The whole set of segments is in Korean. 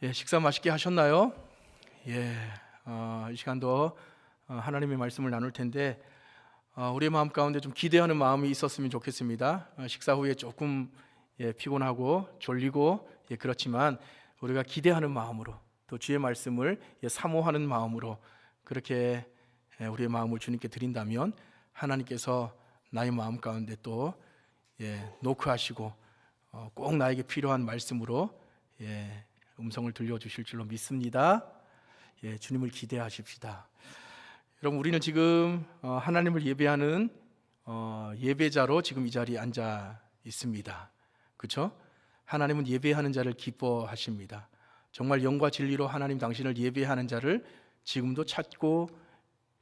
식사 맛있게 하셨나요? 이 시간도 하나님의 말씀을 나눌 텐데 우리의 마음 가운데 좀 기대하는 마음이 있었으면 좋겠습니다. 식사 후에 조금 피곤하고 졸리고 그렇지만 우리가 기대하는 마음으로 또 주의 말씀을 사모하는 마음으로 그렇게 우리의 마음을 주님께 드린다면 하나님께서 나의 마음 가운데 또 노크하시고 꼭 나에게 필요한 말씀으로 음성을 들려주실 줄로 믿습니다. 주님을 기대하십시다. 여러분, 우리는 지금 하나님을 예배하는 예배자로 지금 이 자리에 앉아 있습니다. 그렇죠? 하나님은 예배하는 자를 기뻐하십니다. 정말 영과 진리로 하나님 당신을 예배하는 자를 지금도 찾고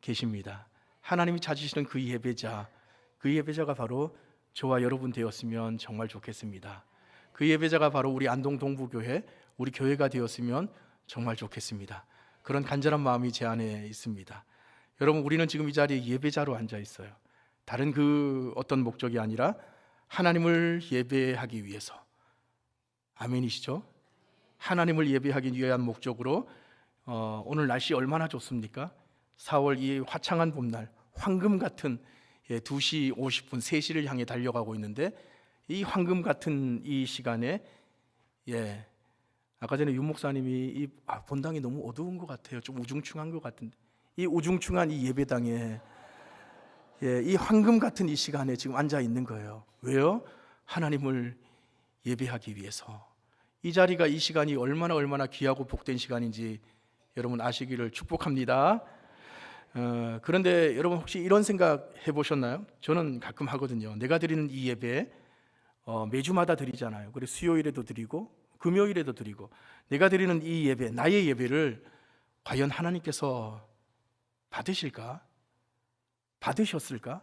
계십니다. 하나님이 찾으시는 그 예배자가 바로 저와 여러분 되었으면 정말 좋겠습니다. 그 예배자가 바로 우리 안동 동부교회, 우리 교회가 되었으면 정말 좋겠습니다. 그런 간절한 마음이 제 안에 있습니다. 여러분, 우리는 지금 이 자리에 예배자로 앉아 있어요. 다른 그 어떤 목적이 아니라 하나님을 예배하기 위해서. 아멘이시죠? 하나님을 예배하기 위한 목적으로 오늘 날씨 얼마나 좋습니까? 4월 이 화창한 봄날, 황금 같은 2시 50분, 3시를 향해 달려가고 있는데 이 황금 같은 이 시간에 아까 전에 윤 목사님이 이 본당이 너무 어두운 것 같아요. 좀 우중충한 것 같은데 이 우중충한 이 예배당에 이 황금 같은 이 시간에 지금 앉아 있는 거예요. 왜요? 하나님을 예배하기 위해서. 이 자리가, 이 시간이 얼마나 귀하고 복된 시간인지 여러분 아시기를 축복합니다. 그런데 여러분 혹시 이런 생각 해보셨나요? 저는 가끔 하거든요. 내가 드리는 이 예배 매주마다 드리잖아요. 그래서 수요일에도 드리고 금요일에도 드리고, 내가 드리는 이 예배, 나의 예배를 과연 하나님께서 받으실까? 받으셨을까?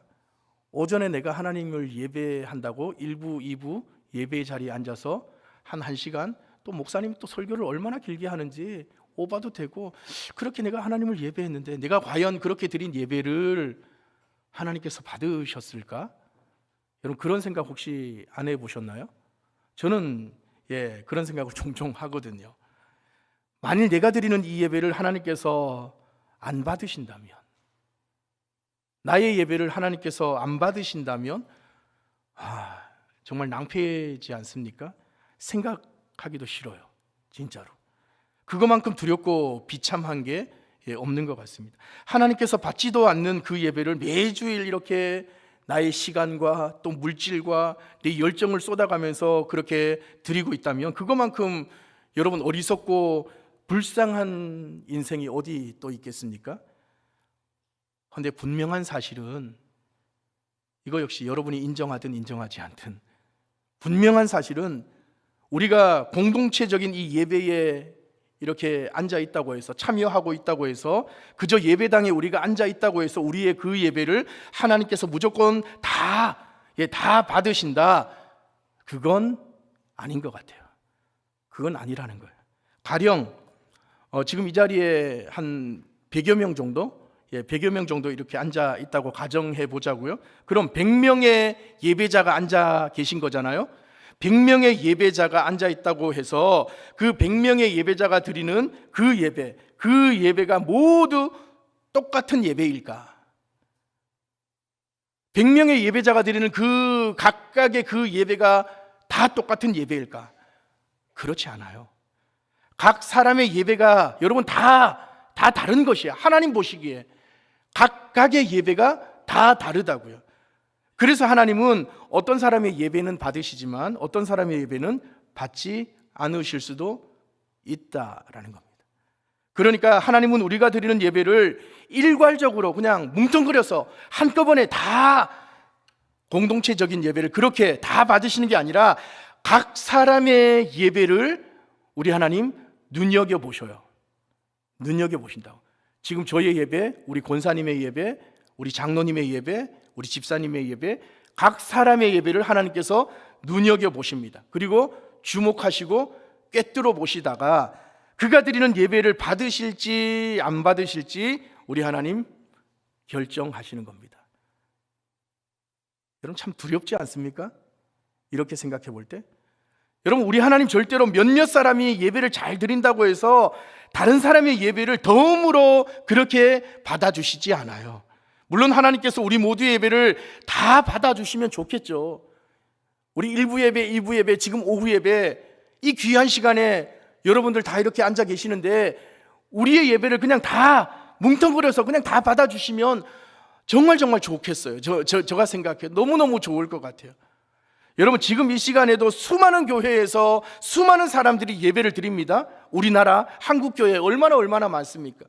오전에 내가 하나님을 예배한다고 1부, 2부 예배 자리에 앉아서 한 1시간, 또 목사님이 또 설교를 얼마나 길게 하는지 오바도 되고, 그렇게 내가 하나님을 예배했는데 내가 과연 그렇게 드린 예배를 하나님께서 받으셨을까? 여러분, 그런 생각 혹시 안 해보셨나요? 저는 그런 생각을 종종 하거든요. 만일 내가 드리는 이 예배를 하나님께서 안 받으신다면, 나의 예배를 하나님께서 안 받으신다면 정말 낭패지 않습니까? 생각하기도 싫어요. 진짜로. 그것만큼 두렵고 비참한 게 없는 것 같습니다. 하나님께서 받지도 않는 그 예배를 매주일 이렇게 나의 시간과 또 물질과 내 열정을 쏟아가면서 그렇게 드리고 있다면 그것만큼 여러분 어리석고 불쌍한 인생이 어디 또 있겠습니까? 그런데 분명한 사실은, 이거 역시 여러분이 인정하든 인정하지 않든 분명한 사실은, 우리가 공동체적인 이 예배에 이렇게 앉아 있다고 해서, 참여하고 있다고 해서, 그저 예배당에 우리가 앉아 있다고 해서 우리의 그 예배를 하나님께서 무조건 다 받으신다, 그건 아닌 것 같아요. 그건 아니라는 거예요. 가령 지금 이 자리에 한 100여 명 정도, 100여 명 정도 이렇게 앉아 있다고 가정해 보자고요. 그럼 100명의 예배자가 앉아 계신 거잖아요. 100명의 예배자가 앉아 있다고 해서 그 100명의 예배자가 드리는 그 예배가 모두 똑같은 예배일까? 100명의 예배자가 드리는 그 각각의 그 예배가 다 똑같은 예배일까? 그렇지 않아요. 각 사람의 예배가 여러분 다 다른 것이야. 하나님 보시기에 각각의 예배가 다 다르다고요. 그래서 하나님은 어떤 사람의 예배는 받으시지만 어떤 사람의 예배는 받지 않으실 수도 있다라는 겁니다. 그러니까 하나님은 우리가 드리는 예배를 일괄적으로 그냥 뭉뚱그려서 한꺼번에 다 공동체적인 예배를 그렇게 다 받으시는 게 아니라 각 사람의 예배를 우리 하나님 눈여겨보셔요. 눈여겨보신다고. 지금 저의 예배, 우리 권사님의 예배, 우리 장로님의 예배, 우리 집사님의 예배, 각 사람의 예배를 하나님께서 눈여겨보십니다. 그리고 주목하시고 꿰뚫어 보시다가 그가 드리는 예배를 받으실지 안 받으실지 우리 하나님 결정하시는 겁니다. 여러분 참 두렵지 않습니까? 이렇게 생각해 볼 때 여러분, 우리 하나님 절대로 몇몇 사람이 예배를 잘 드린다고 해서 다른 사람의 예배를 덤으로 그렇게 받아주시지 않아요. 물론 하나님께서 우리 모두의 예배를 다 받아주시면 좋겠죠. 우리 1부 예배, 2부 예배, 지금 오후 예배, 이 귀한 시간에 여러분들 다 이렇게 앉아 계시는데 우리의 예배를 그냥 다 뭉텅그려서 그냥 다 받아주시면 정말 좋겠어요. 제가 생각해요. 너무너무 좋을 것 같아요. 여러분, 지금 이 시간에도 수많은 교회에서 수많은 사람들이 예배를 드립니다. 우리나라 한국교회 얼마나 많습니까?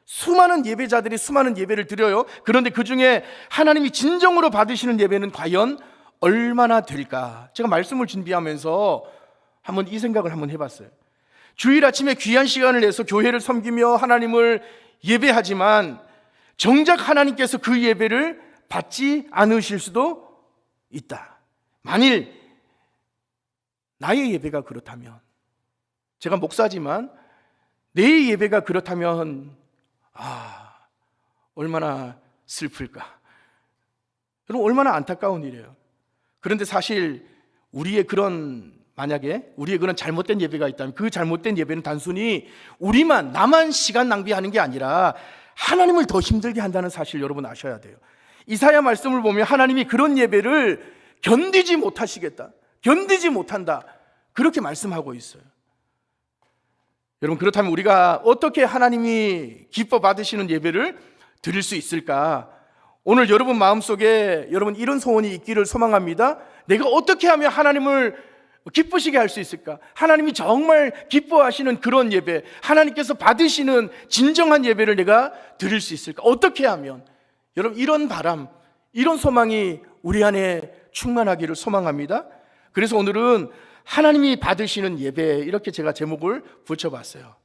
수많은 예배자들이 수많은 예배를 드려요. 그런데 그 중에 하나님이 진정으로 받으시는 예배는 과연 얼마나 될까? 제가 말씀을 준비하면서 한번 이 생각을 한번 해봤어요. 주일 아침에 귀한 시간을 내서 교회를 섬기며 하나님을 예배하지만 정작 하나님께서 그 예배를 받지 않으실 수도 있다. 만일 나의 예배가 그렇다면, 제가 목사지만 내 예배가 그렇다면 얼마나 슬플까? 여러분, 얼마나 안타까운 일이에요. 그런데 사실 만약에 우리의 그런 잘못된 예배가 있다면 그 잘못된 예배는 단순히 나만 시간 낭비하는 게 아니라 하나님을 더 힘들게 한다는 사실 여러분 아셔야 돼요. 이사야 말씀을 보면 하나님이 그런 예배를 견디지 못하시겠다, 견디지 못한다, 그렇게 말씀하고 있어요. 여러분, 그렇다면 우리가 어떻게 하나님이 기뻐 받으시는 예배를 드릴 수 있을까? 오늘 여러분 마음속에 여러분 이런 소원이 있기를 소망합니다. 내가 어떻게 하면 하나님을 기쁘시게 할 수 있을까? 하나님이 정말 기뻐하시는 그런 예배, 하나님께서 받으시는 진정한 예배를 내가 드릴 수 있을까? 어떻게 하면? 여러분, 이런 바람, 이런 소망이 우리 안에 충만하기를 소망합니다. 그래서 오늘은 하나님이 받으시는 예배, 이렇게 제가 제목을 붙여봤어요.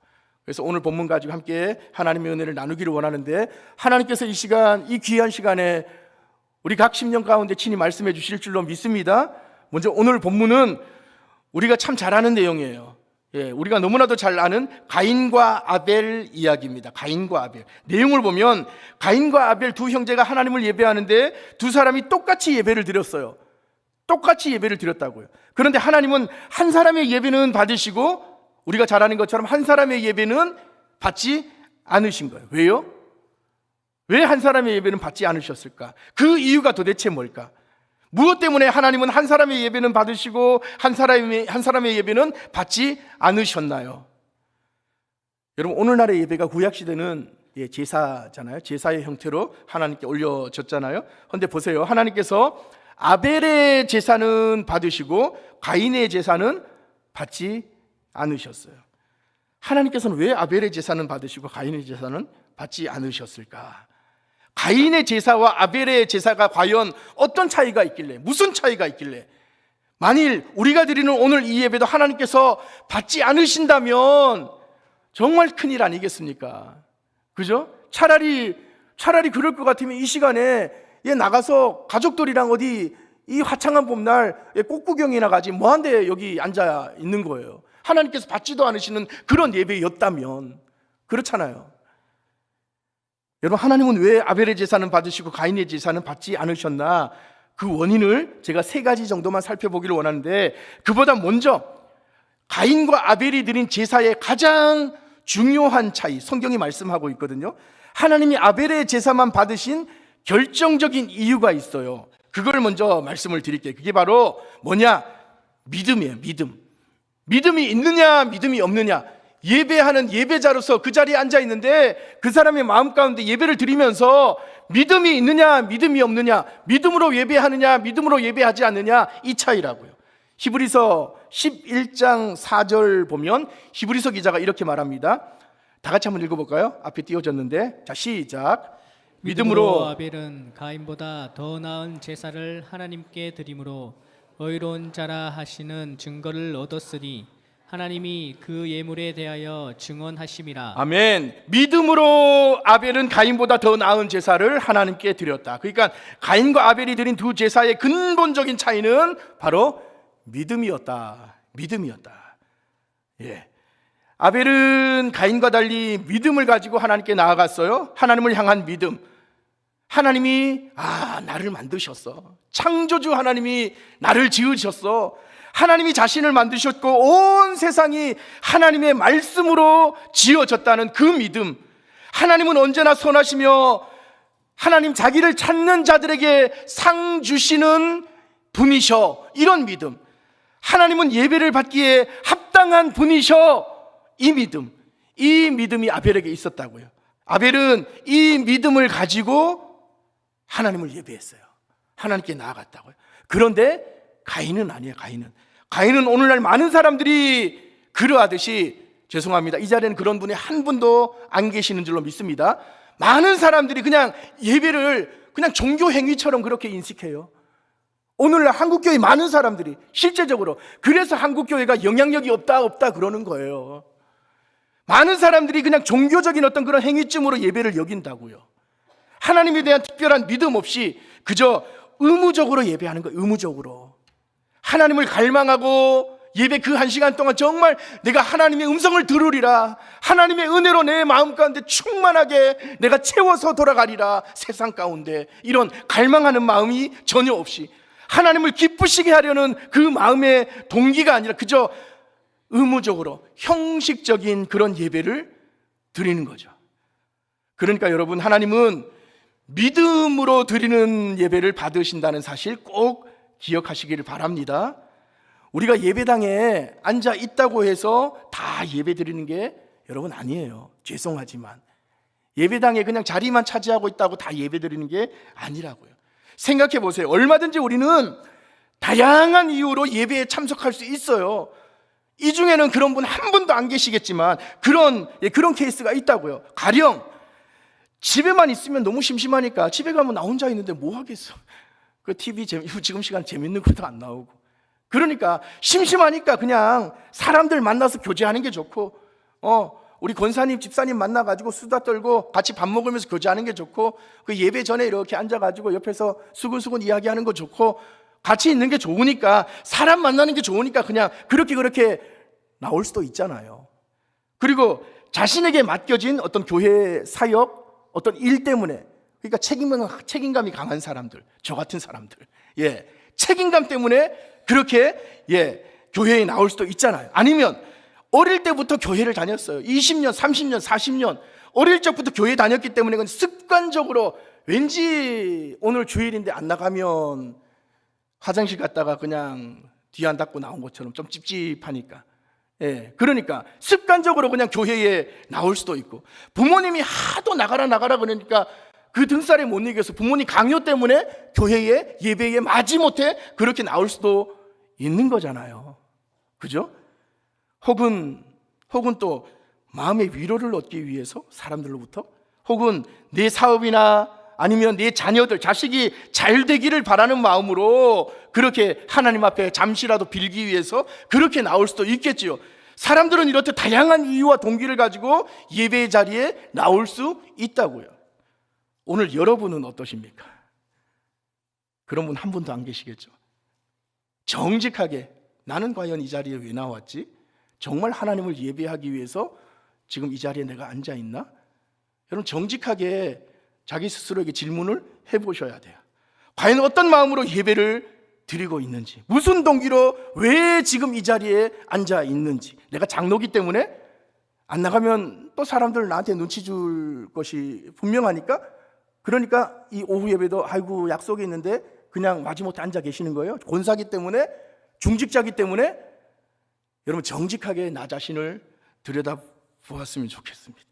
그래서 오늘 본문 가지고 함께 하나님의 은혜를 나누기를 원하는데, 하나님께서 이 시간, 이 귀한 시간에 우리 각 심령 가운데 친히 말씀해 주실 줄로 믿습니다. 먼저 오늘 본문은 우리가 참 잘 아는 내용이에요. 우리가 너무나도 잘 아는 가인과 아벨 이야기입니다. 가인과 아벨. 내용을 보면 가인과 아벨 두 형제가 하나님을 예배하는데 두 사람이 똑같이 예배를 드렸어요. 똑같이 예배를 드렸다고요. 그런데 하나님은 한 사람의 예배는 받으시고 우리가 잘 아는 것처럼 한 사람의 예배는 받지 않으신 거예요. 왜요? 왜 한 사람의 예배는 받지 않으셨을까? 그 이유가 도대체 뭘까? 무엇 때문에 하나님은 한 사람의 예배는 받으시고 한 사람의 예배는 받지 않으셨나요? 여러분, 오늘날의 예배가 구약시대는 제사잖아요. 제사의 형태로 하나님께 올려졌잖아요. 그런데 보세요, 하나님께서 아벨의 제사는 받으시고 가인의 제사는 받지 않으셨어요. 하나님께서는 왜 아벨의 제사는 받으시고 가인의 제사는 받지 않으셨을까? 가인의 제사와 아벨의 제사가 과연 어떤 차이가 있길래, 무슨 차이가 있길래, 만일 우리가 드리는 오늘 이 예배도 하나님께서 받지 않으신다면 정말 큰일 아니겠습니까? 그죠? 차라리 그럴 것 같으면 이 시간에 나가서 가족들이랑 어디 이 화창한 봄날 꽃구경이나 가지 뭐한데 여기 앉아 있는 거예요. 하나님께서 받지도 않으시는 그런 예배였다면. 그렇잖아요. 여러분, 하나님은 왜 아벨의 제사는 받으시고 가인의 제사는 받지 않으셨나? 그 원인을 제가 3가지 정도만 살펴보기를 원하는데, 그보다 먼저 가인과 아벨이 드린 제사의 가장 중요한 차이, 성경이 말씀하고 있거든요. 하나님이 아벨의 제사만 받으신 결정적인 이유가 있어요. 그걸 먼저 말씀을 드릴게요. 그게 바로 뭐냐? 믿음이에요. 믿음이 있느냐 믿음이 없느냐. 예배하는 예배자로서 그 자리에 앉아 있는데 그 사람의 마음 가운데 예배를 드리면서 믿음이 있느냐 믿음이 없느냐, 믿음으로 예배하느냐 믿음으로 예배하지 않느냐, 이 차이라고요. 히브리서 11장 4절 보면 히브리서 기자가 이렇게 말합니다. 다 같이 한번 읽어볼까요? 앞에 띄워졌는데, 자, 시작. 믿음으로 아벨은 가인보다 더 나은 제사를 하나님께 드림으로 의로운 자라 하시는 증거를 얻었으니 하나님이 그 예물에 대하여 증언하심이라. 아멘. 믿음으로 아벨은 가인보다 더 나은 제사를 하나님께 드렸다. 그러니까 가인과 아벨이 드린 두 제사의 근본적인 차이는 바로 믿음이었다. 예. 아벨은 가인과 달리 믿음을 가지고 하나님께 나아갔어요. 하나님을 향한 믿음. 하나님이 나를 만드셨어. 창조주 하나님이 나를 지으셨어. 하나님이 자신을 만드셨고 온 세상이 하나님의 말씀으로 지어졌다는 그 믿음, 하나님은 언제나 선하시며 하나님 자기를 찾는 자들에게 상 주시는 분이셔, 이런 믿음, 하나님은 예배를 받기에 합당한 분이셔, 이 믿음이 아벨에게 있었다고요. 아벨은 이 믿음을 가지고 하나님을 예배했어요. 하나님께 나아갔다고요. 그런데 가인은 아니에요. 가인은 오늘날 많은 사람들이 그러하듯이, 죄송합니다, 이 자리에는 그런 분이 한 분도 안 계시는 줄로 믿습니다. 많은 사람들이 그냥 예배를 그냥 종교 행위처럼 그렇게 인식해요. 오늘날 한국교회 많은 사람들이 실제적으로 그래서 한국교회가 영향력이 없다 그러는 거예요. 많은 사람들이 그냥 종교적인 어떤 그런 행위쯤으로 예배를 여긴다고요. 하나님에 대한 특별한 믿음 없이 그저 의무적으로 예배하는 거예요. 의무적으로 하나님을 갈망하고 예배 그 1시간 동안 정말 내가 하나님의 음성을 들으리라, 하나님의 은혜로 내 마음 가운데 충만하게 내가 채워서 돌아가리라, 세상 가운데 이런 갈망하는 마음이 전혀 없이 하나님을 기쁘시게 하려는 그 마음의 동기가 아니라 그저 의무적으로 형식적인 그런 예배를 드리는 거죠. 그러니까 여러분, 하나님은 믿음으로 드리는 예배를 받으신다는 사실 꼭 기억하시기를 바랍니다. 우리가 예배당에 앉아 있다고 해서 다 예배 드리는 게 여러분 아니에요. 죄송하지만 예배당에 그냥 자리만 차지하고 있다고 다 예배 드리는 게 아니라고요. 생각해 보세요. 얼마든지 우리는 다양한 이유로 예배에 참석할 수 있어요. 이 중에는 그런 분 한 분도 안 계시겠지만 그런 케이스가 있다고요. 가령 집에만 있으면 너무 심심하니까 집에 가면 나 혼자 있는데 뭐 하겠어. 그 TV 지금 시간 재밌는 것도 안 나오고, 그러니까 심심하니까 그냥 사람들 만나서 교제하는 게 좋고, 우리 권사님 집사님 만나가지고 수다 떨고 같이 밥 먹으면서 교제하는 게 좋고, 그 예배 전에 이렇게 앉아가지고 옆에서 수근수근 이야기하는 거 좋고, 같이 있는 게 좋으니까, 사람 만나는 게 좋으니까 그냥 그렇게 나올 수도 있잖아요. 그리고 자신에게 맡겨진 어떤 교회 사역, 어떤 일 때문에, 그러니까 책임감이 강한 사람들, 저 같은 사람들, 책임감 때문에 그렇게 교회에 나올 수도 있잖아요. 아니면 어릴 때부터 교회를 다녔어요. 20년, 30년, 40년 어릴 적부터 교회 다녔기 때문에 그건 습관적으로 왠지 오늘 주일인데 안 나가면 화장실 갔다가 그냥 뒤 안 닦고 나온 것처럼 좀 찝찝하니까, 그러니까 습관적으로 그냥 교회에 나올 수도 있고, 부모님이 하도 나가라 그러니까 그 등살에 못 이겨서 부모님 강요 때문에 교회에 예배에 마지못해 그렇게 나올 수도 있는 거잖아요. 그죠? 혹은 또 마음의 위로를 얻기 위해서 사람들로부터, 혹은 내 사업이나 아니면 내 자녀들, 자식이 잘 되기를 바라는 마음으로 그렇게 하나님 앞에 잠시라도 빌기 위해서 그렇게 나올 수도 있겠지요. 사람들은 이렇듯 다양한 이유와 동기를 가지고 예배의 자리에 나올 수 있다고요. 오늘 여러분은 어떠십니까? 그런 분 한 분도 안 계시겠죠. 정직하게 나는 과연 이 자리에 왜 나왔지? 정말 하나님을 예배하기 위해서 지금 이 자리에 내가 앉아 있나? 여러분, 정직하게 자기 스스로에게 질문을 해보셔야 돼요. 과연 어떤 마음으로 예배를 드리고 있는지, 무슨 동기로 왜 지금 이 자리에 앉아 있는지. 내가 장로기 때문에 안 나가면 또 사람들 나한테 눈치 줄 것이 분명하니까, 그러니까 이 오후 예배도 아이고 약속이 있는데 그냥 마지못해 앉아 계시는 거예요. 권사기 때문에, 중직자기 때문에. 여러분, 정직하게 나 자신을 들여다보았으면 좋겠습니다.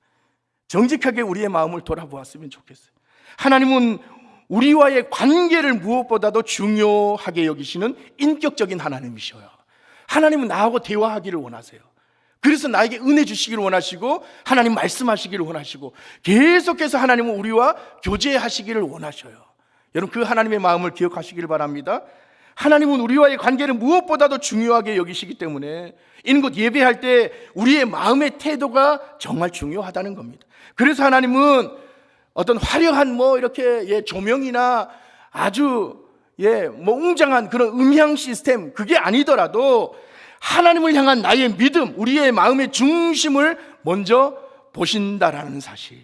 정직하게 우리의 마음을 돌아보았으면 좋겠어요. 하나님은 우리와의 관계를 무엇보다도 중요하게 여기시는 인격적인 하나님이셔요. 하나님은 나하고 대화하기를 원하세요. 그래서 나에게 은혜 주시기를 원하시고, 하나님 말씀하시기를 원하시고, 계속해서 하나님은 우리와 교제하시기를 원하셔요. 여러분, 그 하나님의 마음을 기억하시기를 바랍니다. 하나님은 우리와의 관계를 무엇보다도 중요하게 여기시기 때문에 이곳 예배할 때 우리의 마음의 태도가 정말 중요하다는 겁니다. 그래서 하나님은 어떤 화려한 이렇게 조명이나 아주 웅장한 그런 음향 시스템, 그게 아니더라도 하나님을 향한 나의 믿음, 우리의 마음의 중심을 먼저 보신다라는 사실.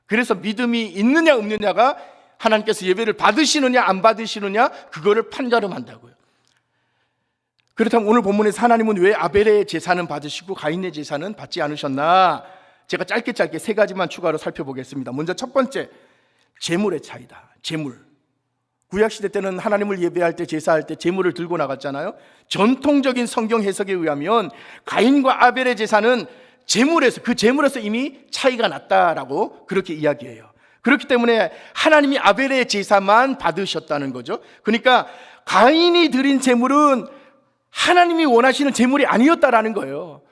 그래서 믿음이 있느냐 없느냐가 하나님께서 예배를 받으시느냐 안 받으시느냐, 그거를 판가름한다고요. 그렇다면 오늘 본문에서 하나님은 왜 아벨의 제사는 받으시고 가인의 제사는 받지 않으셨나? 제가 짧게 세 가지만 추가로 살펴보겠습니다. 먼저 첫 번째, 제물의 차이다. 제물. 구약시대 때는 하나님을 예배할 때, 제사할 때 제물을 들고 나갔잖아요. 전통적인 성경 해석에 의하면 가인과 아벨의 제사는 그 제물에서 이미 차이가 났다라고 그렇게 이야기해요. 그렇기 때문에 하나님이 아벨의 제사만 받으셨다는 거죠. 그러니까 가인이 드린 제물은 하나님이 원하시는 제물이 아니었다라는 거예요.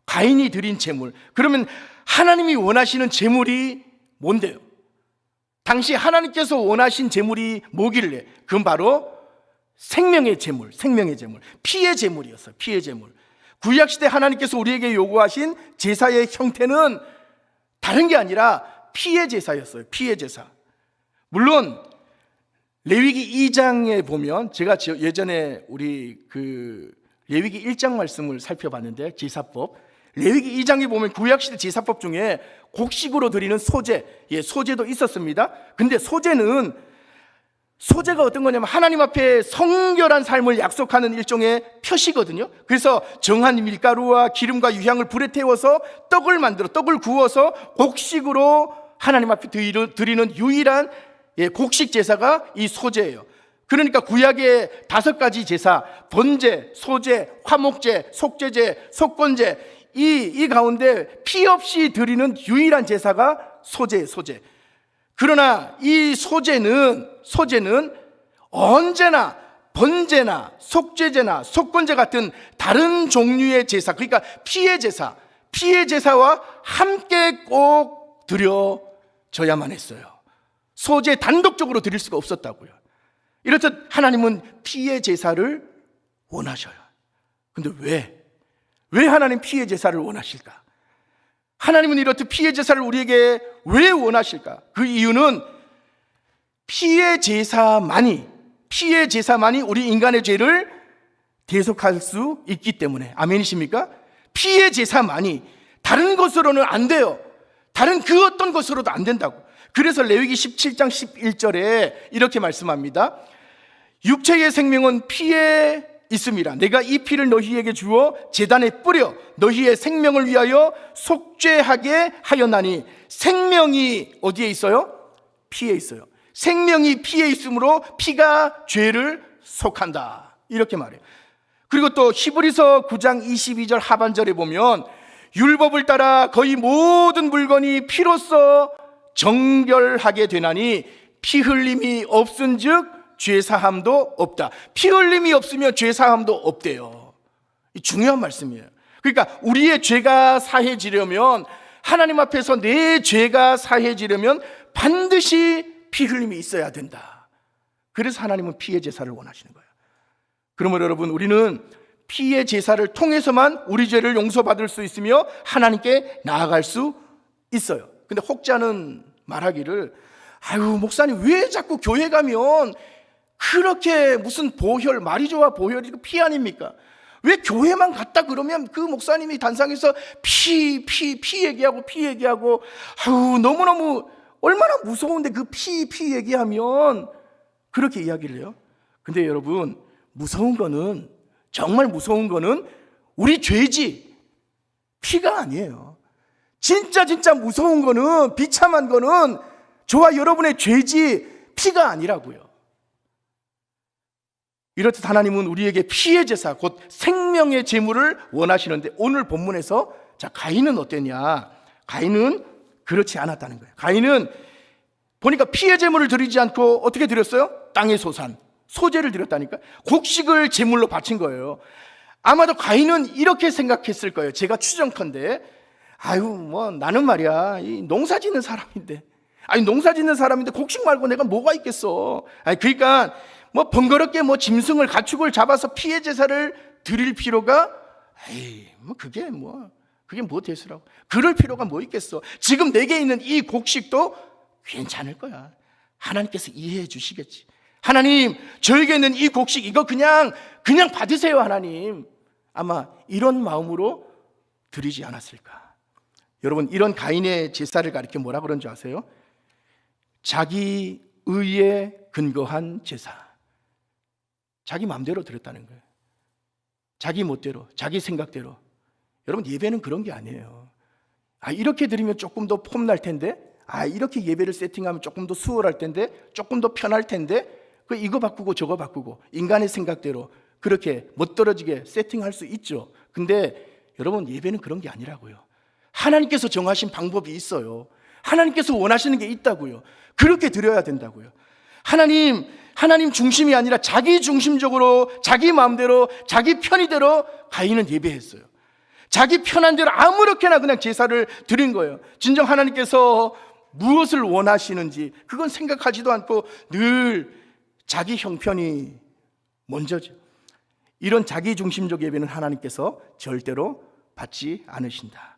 가인이 드린 제물. 그러면 하나님이 원하시는 제물이 뭔데요? 당시 하나님께서 원하신 제물이 뭐길래? 그건 바로 생명의 제물, 피의 제물이었어요. 피의 제물. 구약시대 하나님께서 우리에게 요구하신 제사의 형태는 다른 게 아니라 피의 제사였어요. 피의 제사. 물론 레위기 2장에 보면, 제가 예전에 우리 레위기 1장 말씀을 살펴봤는데, 제사법 레위기 2장에 보면 구약시대 제사법 중에 곡식으로 드리는 소제도 있었습니다. 근데 소제가 어떤 거냐면 하나님 앞에 성결한 삶을 약속하는 일종의 표시거든요. 그래서 정한 밀가루와 기름과 유향을 불에 태워서 떡을 구워서 곡식으로 하나님 앞에 드리는 유일한 곡식 제사가 이 소제예요. 그러니까 구약의 5가지 제사, 번제, 소제, 화목제, 속죄제, 속건제, 이 가운데 피 없이 드리는 유일한 제사가 소제예요. 소제. 그러나 이 소제는 언제나 번제나 속죄제나 속건제 같은 다른 종류의 제사, 그러니까 피의 제사와 함께 꼭 드려져야만 했어요. 소제 단독적으로 드릴 수가 없었다고요. 이렇듯 하나님은 피의 제사를 원하셔요. 근데 왜 하나님 피의 제사를 원하실까? 하나님은 이렇듯 피의 제사를 우리에게 왜 원하실까? 그 이유는 피의 제사만이 우리 인간의 죄를 대속할 수 있기 때문에. 아멘이십니까? 피의 제사만이, 다른 것으로는 안 돼요. 다른 그 어떤 것으로도 안 된다고. 그래서 레위기 17장 11절에 이렇게 말씀합니다. 육체의 생명은 피에 있습니다. 내가 이 피를 너희에게 주어 제단에 뿌려 너희의 생명을 위하여 속죄하게 하였나니. 생명이 어디에 있어요? 피에 있어요. 생명이 피에 있으므로 피가 죄를 속한다, 이렇게 말해요. 그리고 또 히브리서 9장 22절 하반절에 보면 율법을 따라 거의 모든 물건이 피로써 정결하게 되나니 피 흘림이 없은즉 죄사함도 없다. 피 흘림이 없으면 죄사함도 없대요. 중요한 말씀이에요. 그러니까 우리의 죄가 사해지려면, 하나님 앞에서 내 죄가 사해지려면 반드시 피 흘림이 있어야 된다. 그래서 하나님은 피의 제사를 원하시는 거예요. 그러므로 여러분, 우리는 피의 제사를 통해서만 우리 죄를 용서받을 수 있으며 하나님께 나아갈 수 있어요. 근데 혹자는 말하기를, 아유 목사님 왜 자꾸 교회 가면 그렇게 무슨 보혈, 말이 좋아 보혈이 피 아닙니까? 왜 교회만 갔다 그러면 그 목사님이 단상에서 피 얘기하고 아유 너무너무 얼마나 무서운데 그 피 얘기하면 그렇게 이야기를 해요. 근데 여러분, 정말 무서운 거는 우리 죄지 피가 아니에요. 진짜 무서운 거는, 비참한 거는 저와 여러분의 죄지 피가 아니라고요. 이렇듯 하나님은 우리에게 피의 제사, 곧 생명의 제물을 원하시는데, 오늘 본문에서 가인은 어땠냐? 가인은 그렇지 않았다는 거예요. 가인은 보니까 피의 제물을 드리지 않고 어떻게 드렸어요? 땅의 소산, 소제를 드렸다니까. 곡식을 제물로 바친 거예요. 아마도 가인은 이렇게 생각했을 거예요. 제가 추정컨대, 아유 뭐 나는 말이야 농사 짓는 사람인데 곡식 말고 내가 뭐가 있겠어. 그러니까 뭐 번거롭게 짐승을, 가축을 잡아서 피의 제사를 드릴 필요가, 그게 뭐 대수라고. 그럴 필요가 뭐 있겠어. 지금 내게 있는 이 곡식도 괜찮을 거야. 하나님께서 이해해 주시겠지. 하나님, 저에게 있는 이 곡식 이거 그냥 받으세요 하나님. 아마 이런 마음으로 드리지 않았을까. 여러분, 이런 가인의 제사를 가리켜 뭐라 그런 줄 아세요? 자기 의에 근거한 제사. 자기 마음대로 드렸다는 거예요. 자기 멋대로, 자기 생각대로. 여러분, 예배는 그런 게 아니에요. 이렇게 드리면 조금 더 폼날 텐데, 이렇게 예배를 세팅하면 조금 더 수월할 텐데, 조금 더 편할 텐데, 이거 바꾸고 저거 바꾸고 인간의 생각대로 그렇게 멋들어지게 세팅할 수 있죠. 근데 여러분, 예배는 그런 게 아니라고요. 하나님께서 정하신 방법이 있어요. 하나님께서 원하시는 게 있다고요. 그렇게 드려야 된다고요. 하나님 중심이 아니라 자기 중심적으로, 자기 마음대로, 자기 편의대로 가인은 예배했어요. 자기 편한 대로 아무렇게나 그냥 제사를 드린 거예요. 진정 하나님께서 무엇을 원하시는지 그건 생각하지도 않고 늘 자기 형편이 먼저죠. 이런 자기 중심적 예배는 하나님께서 절대로 받지 않으신다.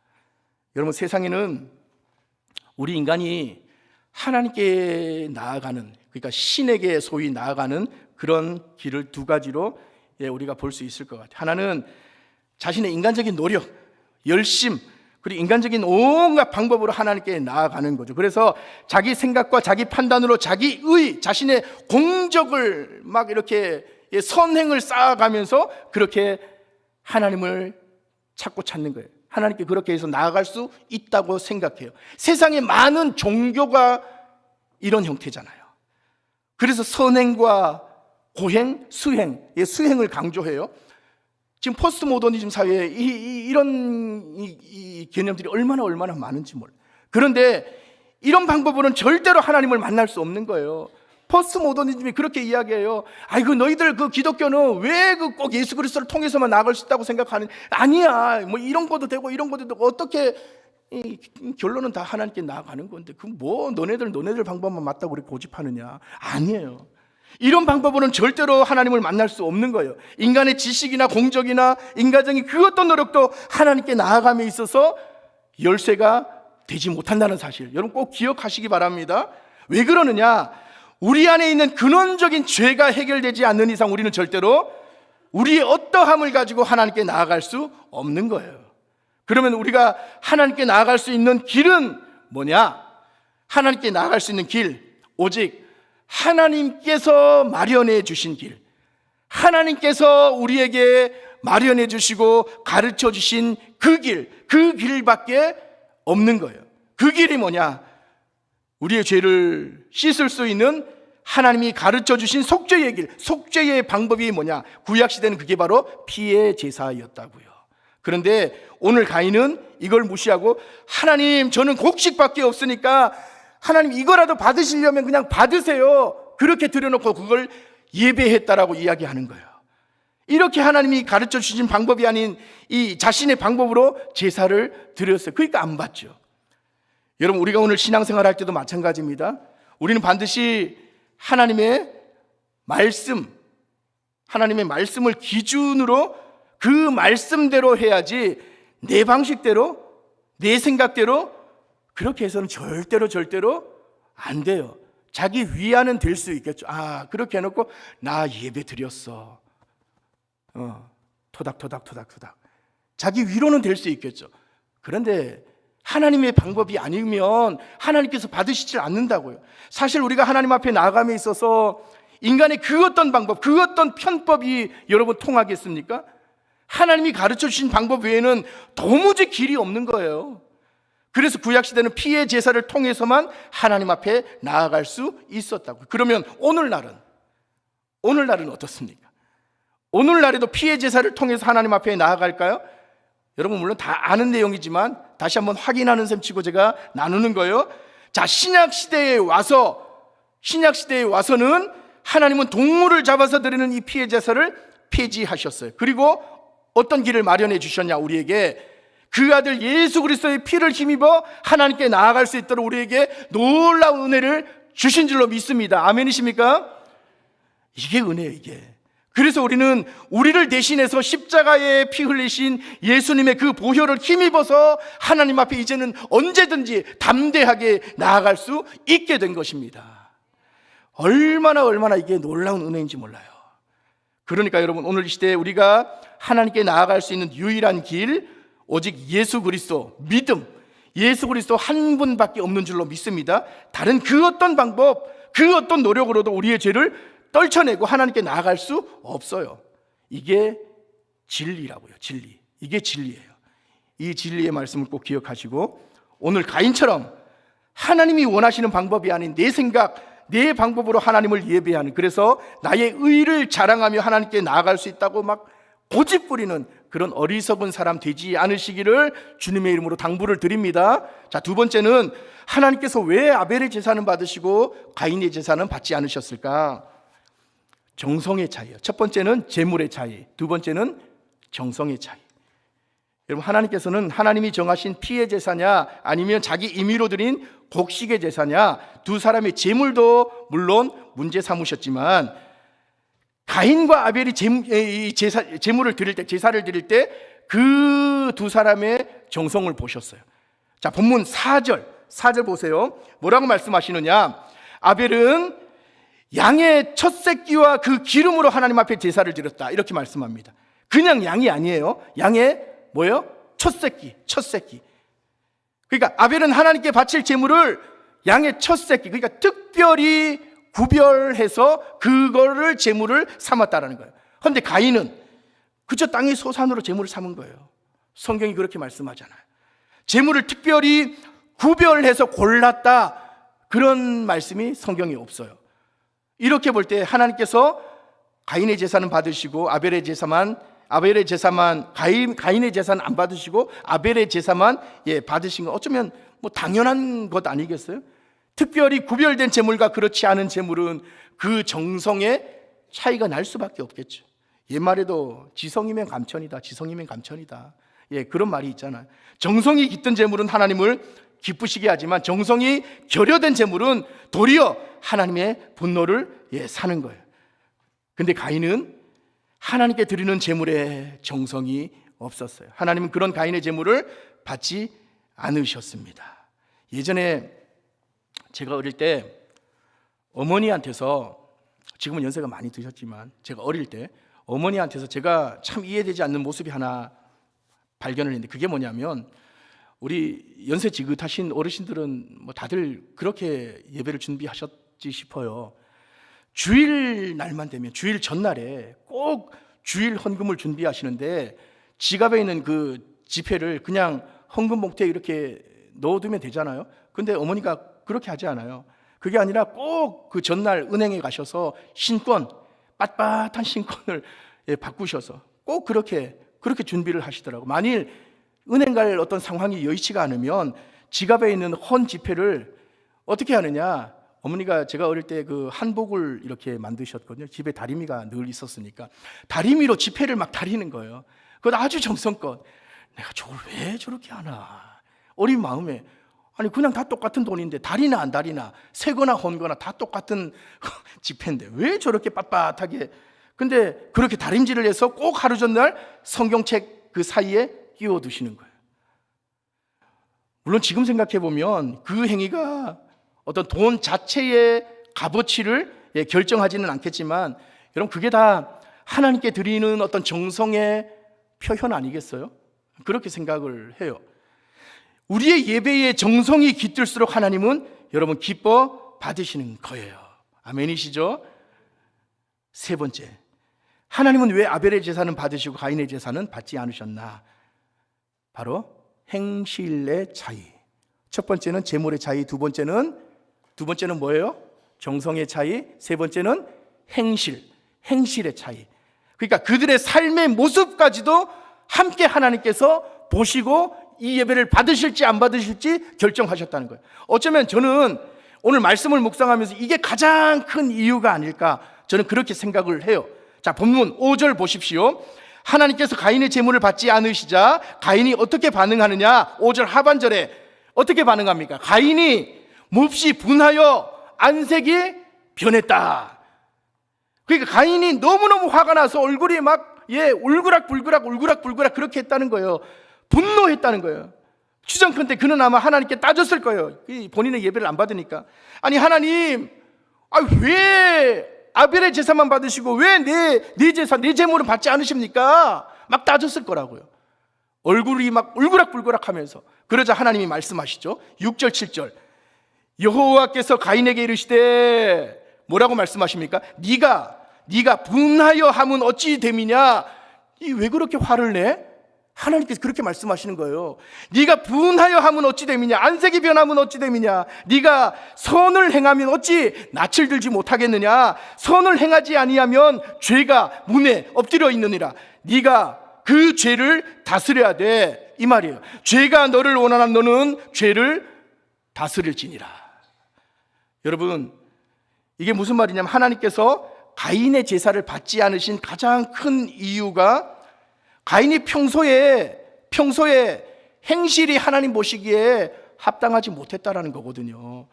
여러분, 세상에는 우리 인간이 하나님께 나아가는, 그러니까 신에게 소위 나아가는 그런 길을 두 가지로 우리가 볼 수 있을 것 같아요. 하나는 자신의 인간적인 노력, 열심, 그리고 인간적인 온갖 방법으로 하나님께 나아가는 거죠. 그래서 자기 생각과 자기 판단으로 자기의, 자신의 공적을 막 이렇게 선행을 쌓아가면서 그렇게 하나님을 찾는 거예요. 하나님께 그렇게 해서 나아갈 수 있다고 생각해요. 세상에 많은 종교가 이런 형태잖아요. 그래서 선행과 고행, 수행, 수행을 강조해요. 지금 포스트 모더니즘 사회에 이런 개념들이 얼마나 많은지 몰라요. 그런데 이런 방법으로는 절대로 하나님을 만날 수 없는 거예요. 포스트 모더니즘이 그렇게 이야기해요. 너희들 기독교는 왜 꼭 예수 그리스도를 통해서만 나아갈 수 있다고 생각하는? 아니야. 뭐 이런 것도 되고 이런 것도 되고, 어떻게 결론은 다 하나님께 나아가는 건데 너네들 방법만 맞다고 우리 고집하느냐? 아니에요. 이런 방법으로는 절대로 하나님을 만날 수 없는 거예요. 인간의 지식이나 공적이나 인간적인 그 어떤 노력도 하나님께 나아감에 있어서 열쇠가 되지 못한다는 사실, 여러분 꼭 기억하시기 바랍니다. 왜 그러느냐? 우리 안에 있는 근원적인 죄가 해결되지 않는 이상 우리는 절대로 우리의 어떠함을 가지고 하나님께 나아갈 수 없는 거예요. 그러면 우리가 하나님께 나아갈 수 있는 길은 뭐냐? 하나님께 나아갈 수 있는 길, 오직 하나님께서 마련해 주신 길, 하나님께서 우리에게 마련해 주시고 가르쳐 주신 그 길밖에 없는 거예요. 그 길이 뭐냐? 우리의 죄를 씻을 수 있는 하나님이 가르쳐 주신 속죄의 길, 속죄의 방법이 뭐냐? 구약시대는 그게 바로 피의 제사였다고요. 그런데 오늘 가인은 이걸 무시하고, 하나님, 저는 곡식밖에 없으니까 하나님 이거라도 받으시려면 그냥 받으세요, 그렇게 드려놓고 그걸 예배했다라고 이야기하는 거예요. 이렇게 하나님이 가르쳐 주신 방법이 아닌 이 자신의 방법으로 제사를 드렸어요. 그러니까 안 받죠. 여러분, 우리가 오늘 신앙생활 할 때도 마찬가지입니다. 우리는 반드시 하나님의 말씀을 기준으로 그 말씀대로 해야지, 내 방식대로, 내 생각대로 그렇게 해서는 절대로 안 돼요. 자기 위안은 될 수 있겠죠. 그렇게 해놓고 나 예배 드렸어, 토닥토닥 자기 위로는 될 수 있겠죠. 그런데 하나님의 방법이 아니면 하나님께서 받으시질 않는다고요. 사실 우리가 하나님 앞에 나아감에 있어서 인간의 그 어떤 방법, 그 어떤 편법이 여러분 통하겠습니까? 하나님이 가르쳐 주신 방법 외에는 도무지 길이 없는 거예요. 그래서 구약시대는 피의 제사를 통해서만 하나님 앞에 나아갈 수 있었다고. 그러면 오늘날은 어떻습니까? 오늘날에도 피의 제사를 통해서 하나님 앞에 나아갈까요? 여러분, 물론 다 아는 내용이지만 다시 한번 확인하는 셈 치고 제가 나누는 거예요. 자, 신약시대에 와서는 하나님은 동물을 잡아서 드리는 이 피의 제사를 폐지하셨어요. 그리고 어떤 길을 마련해 주셨냐? 우리에게 그 아들 예수 그리스도의 피를 힘입어 하나님께 나아갈 수 있도록 우리에게 놀라운 은혜를 주신 줄로 믿습니다. 아멘이십니까? 이게 은혜예요, 이게. 그래서 우리는 우리를 대신해서 십자가에 피 흘리신 예수님의 그 보혈을 힘입어서 하나님 앞에 이제는 언제든지 담대하게 나아갈 수 있게 된 것입니다. 얼마나 이게 놀라운 은혜인지 몰라요. 그러니까 여러분, 오늘 이 시대에 우리가 하나님께 나아갈 수 있는 유일한 길, 오직 예수 그리스도, 믿음, 예수 그리스도 한 분밖에 없는 줄로 믿습니다. 다른 그 어떤 방법, 그 어떤 노력으로도 우리의 죄를 떨쳐내고 하나님께 나아갈 수 없어요. 이게 진리라고요. 진리. 이게 진리예요. 이 진리의 말씀을 꼭 기억하시고 오늘 가인처럼 하나님이 원하시는 방법이 아닌 내 생각, 내 방법으로 하나님을 예배하는, 그래서 나의 의를 자랑하며 하나님께 나아갈 수 있다고 막 고집부리는 그런 어리석은 사람 되지 않으시기를 주님의 이름으로 당부를 드립니다. 자, 두 번째는 하나님께서 왜 아벨의 제사는 받으시고 가인의 제사는 받지 않으셨을까? 정성의 차이요. 첫 번째는 재물의 차이, 두 번째는 정성의 차이. 여러분, 하나님께서는 하나님이 정하신 피의 제사냐 아니면 자기 임의로 드린 곡식의 제사냐, 두 사람의 재물도 물론 문제 삼으셨지만 가인과 아벨이 제물을 드릴 때, 제사를 드릴 때 그 두 사람의 정성을 보셨어요. 자, 본문 4절 보세요. 뭐라고 말씀하시느냐? 아벨은 양의 첫 새끼와 그 기름으로 하나님 앞에 제사를 드렸다, 이렇게 말씀합니다. 그냥 양이 아니에요. 양의 뭐예요? 첫 새끼. 그러니까 아벨은 하나님께 바칠 제물을 양의 첫 새끼, 그러니까 특별히 구별해서 그거를 제물을 삼았다라는 거예요. 그런데 가인은 그저 땅의 소산으로 제물을 삼은 거예요. 성경이 그렇게 말씀하잖아요. 제물을 특별히 구별해서 골랐다, 그런 말씀이 성경에 없어요. 이렇게 볼 때 하나님께서 가인의 제사는 받으시고 가인의 제사는 안 받으시고 아벨의 제사만 받으신 건 어쩌면 뭐 당연한 것 아니겠어요? 특별히 구별된 제물과 그렇지 않은 제물은 그 정성의 차이가 날 수밖에 없겠죠. 옛말에도 지성이면 감천이다, 그런 말이 있잖아요. 정성이 깃든 제물은 하나님을 기쁘시게 하지만 정성이 결여된 제물은 도리어 하나님의 분노를 사는 거예요. 근데 가인은 하나님께 드리는 제물에 정성이 없었어요. 하나님은 그런 가인의 제물을 받지 않으셨습니다. 예전에 제가 어릴 때 어머니한테서, 지금은 연세가 많이 드셨지만 제가 어릴 때 어머니한테서 제가 참 이해되지 않는 모습이 하나 발견을 했는데, 그게 뭐냐면 우리 연세 지긋하신 어르신들은 뭐 다들 그렇게 예배를 준비하셨지 싶어요. 주일 날만 되면, 주일 전날에 꼭 주일 헌금을 준비하시는데 지갑에 있는 그 지폐를 그냥 헌금 봉투에 이렇게 넣어두면 되잖아요. 근데 어머니가 그렇게 하지 않아요. 그게 아니라 꼭 그 전날 은행에 가셔서 신권, 빳빳한 신권을 바꾸셔서 꼭 그렇게 준비를 하시더라고. 만일 은행 갈 어떤 상황이 여의치가 않으면 지갑에 있는 헌 지폐를 어떻게 하느냐, 어머니가 제가 어릴 때 그 한복을 이렇게 만드셨거든요. 집에 다리미가 늘 있었으니까 다리미로 지폐를 막 다리는 거예요. 그건 아주 정성껏. 내가 저걸 왜 저렇게 하나, 어린 마음에. 아니 그냥 다 똑같은 돈인데 다리나 안 다리나, 새거나 헌거나 다 똑같은 지폐인데 왜 저렇게 빳빳하게. 근데 그렇게 다림질을 해서 꼭 하루 전날 성경책 그 사이에 끼워 두시는 거예요. 물론 지금 생각해 보면 그 행위가 어떤 돈 자체의 값어치를 결정하지는 않겠지만, 여러분 그게 다 하나님께 드리는 어떤 정성의 표현 아니겠어요? 그렇게 생각을 해요. 우리의 예배에 정성이 깃들수록 하나님은 여러분 기뻐 받으시는 거예요. 아멘이시죠? 세 번째, 하나님은 왜 아벨의 제사는 받으시고 가인의 제사는 받지 않으셨나? 바로 행실의 차이. 첫 번째는 제물의 차이, 두 번째는 뭐예요? 정성의 차이, 세 번째는 행실의 차이. 그러니까 그들의 삶의 모습까지도 함께 하나님께서 보시고 이 예배를 받으실지 안 받으실지 결정하셨다는 거예요. 어쩌면 저는 오늘 말씀을 묵상하면서 이게 가장 큰 이유가 아닐까, 저는 그렇게 생각을 해요. 자, 본문 5절 보십시오. 하나님께서 가인의 제물을 받지 않으시자 가인이 어떻게 반응하느냐? 5절 하반절에 어떻게 반응합니까? 가인이 몹시 분하여 안색이 변했다. 그러니까 가인이 너무너무 화가 나서 얼굴이 막 울그락불그락 그렇게 했다는 거예요. 분노했다는 거예요. 추정컨대 그는 아마 하나님께 따졌을 거예요. 본인의 예배를 안 받으니까. 아니 하나님, 왜 아벨의 제사만 받으시고 왜 내 제사, 내 제물은 받지 않으십니까? 막 따졌을 거라고요. 얼굴이 막 울그락불그락 하면서. 그러자 하나님이 말씀하시죠. 6절 7절 여호와께서 가인에게 이르시되, 뭐라고 말씀하십니까? 네가 분하여 함은 어찌 됨이냐? 이 왜 그렇게 화를 내? 하나님께서 그렇게 말씀하시는 거예요. 네가 분하여 하면 어찌 됨이냐, 안색이 변하면 어찌 됨이냐, 네가 선을 행하면 어찌 낯을 들지 못하겠느냐, 선을 행하지 아니하면 죄가 문에 엎드려 있느니라. 네가 그 죄를 다스려야 돼, 이 말이에요. 죄가 너를 원하는 너는 죄를 다스릴지니라. 여러분, 이게 무슨 말이냐면 하나님께서 가인의 제사를 받지 않으신 가장 큰 이유가 가인이 평소에 행실이 하나님 보시기에 합당하지 못했다라는 거거든요.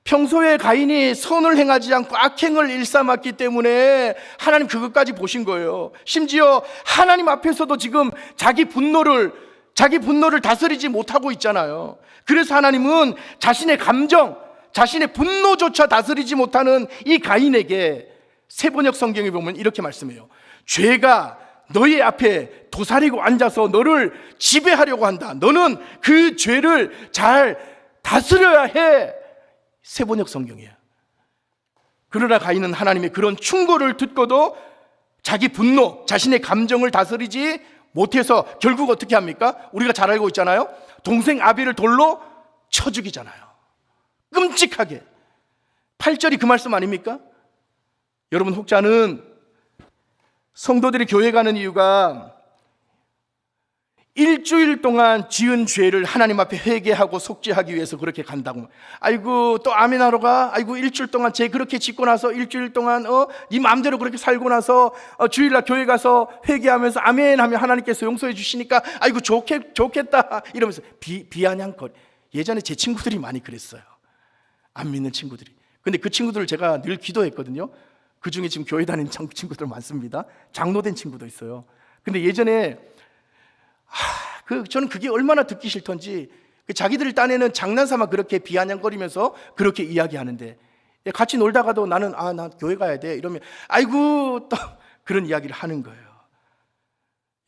평소에 가인이 선을 행하지 않고 악행을 일삼았기 때문에 하나님 그것까지 보신 거예요. 심지어 하나님 앞에서도 지금 자기 분노를 다스리지 못하고 있잖아요. 그래서 하나님은 자신의 감정, 자신의 분노조차 다스리지 못하는 이 가인에게 세번역 성경에 보면 이렇게 말씀해요. 죄가 너희 앞에 도사리고 앉아서 너를 지배하려고 한다. 너는 그 죄를 잘 다스려야 해. 세번역 성경이에요. 그러나 가인은 하나님의 그런 충고를 듣고도 자기 분노, 자신의 감정을 다스리지 못해서 결국 어떻게 합니까? 우리가 잘 알고 있잖아요. 동생 아벨을 돌로 쳐 죽이잖아요. 끔찍하게. 8절이 그 말씀 아닙니까? 여러분, 혹자는 성도들이 교회 가는 이유가 일주일 동안 지은 죄를 하나님 앞에 회개하고 속죄하기 위해서 그렇게 간다고. 아이고 또 아멘하러 가. 아이고 일주일 동안 죄 그렇게 짓고 나서 일주일 동안 네 마음대로 그렇게 살고 나서 주일날 교회 가서 회개하면서 아멘 하면 하나님께서 용서해 주시니까 아이고 좋겠다 이러면서 비아냥거리. 예전에 제 친구들이 많이 그랬어요. 안 믿는 친구들이. 근데 그 친구들을 제가 늘 기도했거든요. 그 중에 지금 교회 다니는 친구들 많습니다. 장로된 친구도 있어요. 근데 예전에 저는 그게 얼마나 듣기 싫던지, 자기들 딴에는 장난삼아 그렇게 비아냥거리면서 그렇게 이야기하는데 같이 놀다가도 나는 나 교회 가야 돼 이러면 아이고 또 그런 이야기를 하는 거예요.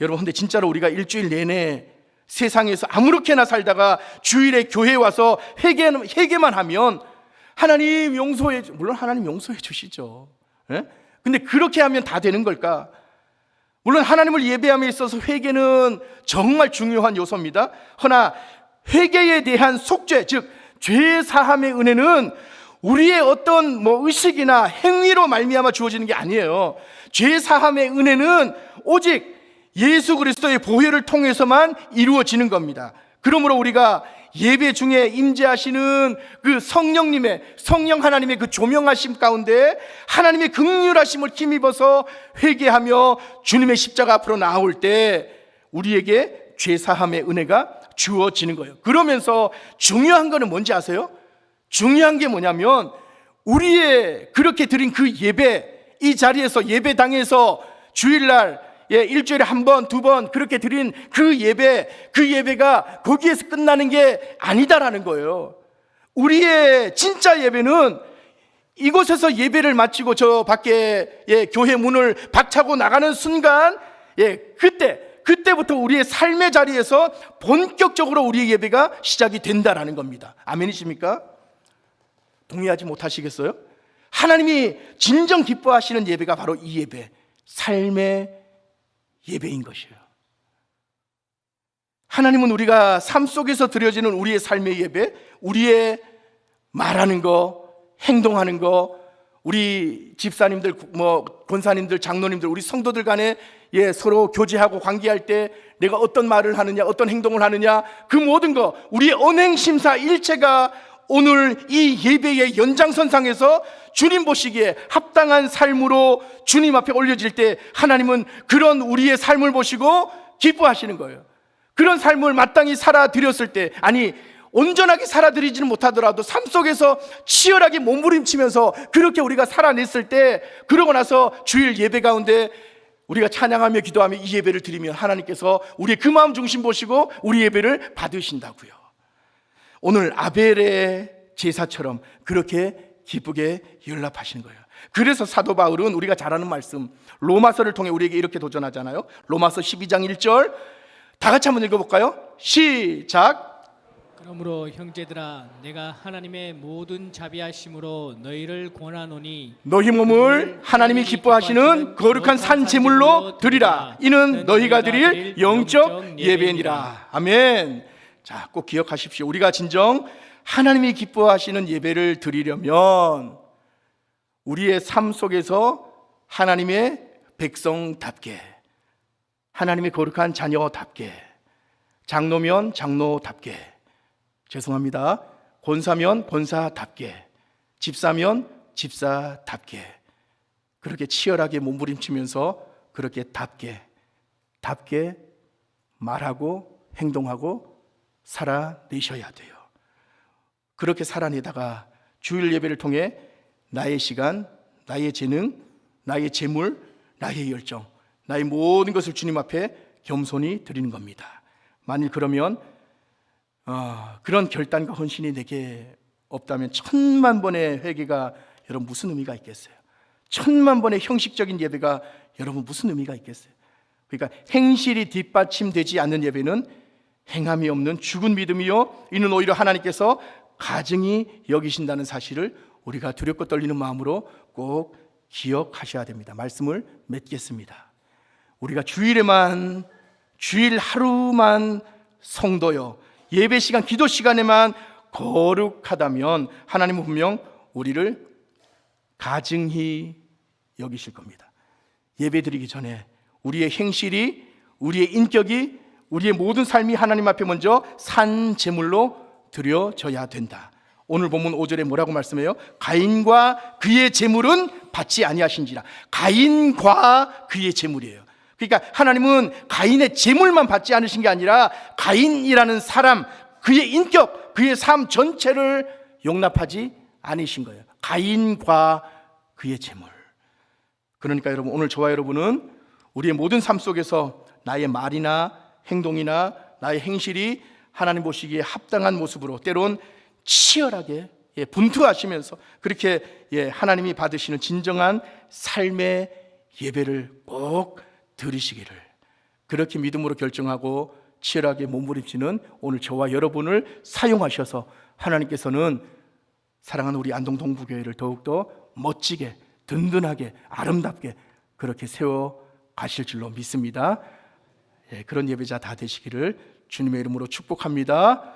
여러분, 근데 진짜로 우리가 일주일 내내 세상에서 아무렇게나 살다가 주일에 교회 와서 회개만 하면 하나님 용서해, 물론 하나님 용서해 주시죠. 예? 근데 그렇게 하면 다 되는 걸까? 물론 하나님을 예배함에 있어서 회개는 정말 중요한 요소입니다. 허나 회개에 대한 속죄, 즉 죄 사함의 은혜는 우리의 어떤 의식이나 행위로 말미암아 주어지는 게 아니에요. 죄 사함의 은혜는 오직 예수 그리스도의 보혈을 통해서만 이루어지는 겁니다. 그러므로 우리가 예배 중에 임재하시는 그 성령 하나님의 그 조명하심 가운데 하나님의 긍휼하심을 힘입어서 회개하며 주님의 십자가 앞으로 나올 때 우리에게 죄사함의 은혜가 주어지는 거예요. 그러면서 중요한 거는 뭔지 아세요? 중요한 게 뭐냐면 우리의 그렇게 드린 그 예배, 이 자리에서 예배당에서 주일날 일주일에 한 번, 두 번 그렇게 드린 그 예배가 거기에서 끝나는 게 아니다라는 거예요. 우리의 진짜 예배는 이곳에서 예배를 마치고 저 밖에 교회 문을 박차고 나가는 순간 그때부터 우리의 삶의 자리에서 본격적으로 우리의 예배가 시작이 된다라는 겁니다. 아멘이십니까? 동의하지 못하시겠어요? 하나님이 진정 기뻐하시는 예배가 바로 이 예배, 삶의 예배인 것이에요. 하나님은 우리가 삶 속에서 드려지는 우리의 삶의 예배, 우리의 말하는 거, 행동하는 거, 우리 집사님들, 권사님들, 장로님들, 우리 성도들 간에 서로 교제하고 관계할 때 내가 어떤 말을 하느냐, 어떤 행동을 하느냐, 그 모든 거, 우리의 언행심사 일체가 오늘 이 예배의 연장선상에서 주님 보시기에 합당한 삶으로 주님 앞에 올려질 때 하나님은 그런 우리의 삶을 보시고 기뻐하시는 거예요. 그런 삶을 마땅히 살아드렸을 때, 온전하게 살아드리지는 못하더라도 삶 속에서 치열하게 몸부림치면서 그렇게 우리가 살아냈을 때, 그러고 나서 주일 예배 가운데 우리가 찬양하며 기도하며 이 예배를 드리면 하나님께서 우리의 그 마음 중심 보시고 우리 예배를 받으신다고요. 오늘 아벨의 제사처럼 그렇게 기쁘게 연락하시는 거예요. 그래서 사도 바울은 우리가 잘 아는 말씀 로마서를 통해 우리에게 이렇게 도전하잖아요. 로마서 12장 1절 다 같이 한번 읽어볼까요? 시작. 그러므로 형제들아 내가 하나님의 모든 자비하심으로 너희를 권하노니 너희 몸을 하나님이 기뻐하시는 거룩한 산 제물로 드리라. 이는 너희가 드릴 영적 예배니라. 아멘. 자, 꼭 기억하십시오. 우리가 진정 하나님이 기뻐하시는 예배를 드리려면 우리의 삶 속에서 하나님의 백성답게, 하나님의 거룩한 자녀답게, 장로면 장로답게, 죄송합니다, 권사면 권사답게, 집사면 집사답게, 그렇게 치열하게 몸부림치면서 그렇게 답게 말하고 행동하고 살아내셔야 돼요. 그렇게 살아내다가 주일 예배를 통해 나의 시간, 나의 재능, 나의 재물, 나의 열정, 나의 모든 것을 주님 앞에 겸손히 드리는 겁니다. 만일 그러면 그런 결단과 헌신이 내게 없다면 1000만 번의 회개가 여러분 무슨 의미가 있겠어요? 1000만 번의 형식적인 예배가 여러분 무슨 의미가 있겠어요? 그러니까 행실이 뒷받침되지 않는 예배는 행함이 없는 죽은 믿음이요, 이는 오히려 하나님께서 가증히 여기신다는 사실을 우리가 두렵고 떨리는 마음으로 꼭 기억하셔야 됩니다. 말씀을 맺겠습니다. 우리가 주일에만, 주일 하루만 성도요, 예배 시간, 기도 시간에만 거룩하다면 하나님은 분명 우리를 가증히 여기실 겁니다. 예배 드리기 전에 우리의 행실이, 우리의 인격이, 우리의 모든 삶이 하나님 앞에 먼저 산 제물로 드려져야 된다. 오늘 본문 5절에 뭐라고 말씀해요? 가인과 그의 제물은 받지 아니하신지라. 가인과 그의 제물이에요. 그러니까 하나님은 가인의 제물만 받지 않으신 게 아니라 가인이라는 사람, 그의 인격, 그의 삶 전체를 용납하지 않으신 거예요. 가인과 그의 제물. 그러니까 여러분, 오늘 저와 여러분은 우리의 모든 삶 속에서 나의 말이나 행동이나 나의 행실이 하나님 보시기에 합당한 모습으로, 때론 치열하게 분투하시면서 그렇게 하나님이 받으시는 진정한 삶의 예배를 꼭 드리시기를, 그렇게 믿음으로 결정하고 치열하게 몸부림치는 오늘 저와 여러분을 사용하셔서 하나님께서는 사랑하는 우리 안동 동부교회를 더욱더 멋지게, 든든하게, 아름답게 그렇게 세워 가실 줄로 믿습니다. 그런 예배자 다 되시기를 주님의 이름으로 축복합니다.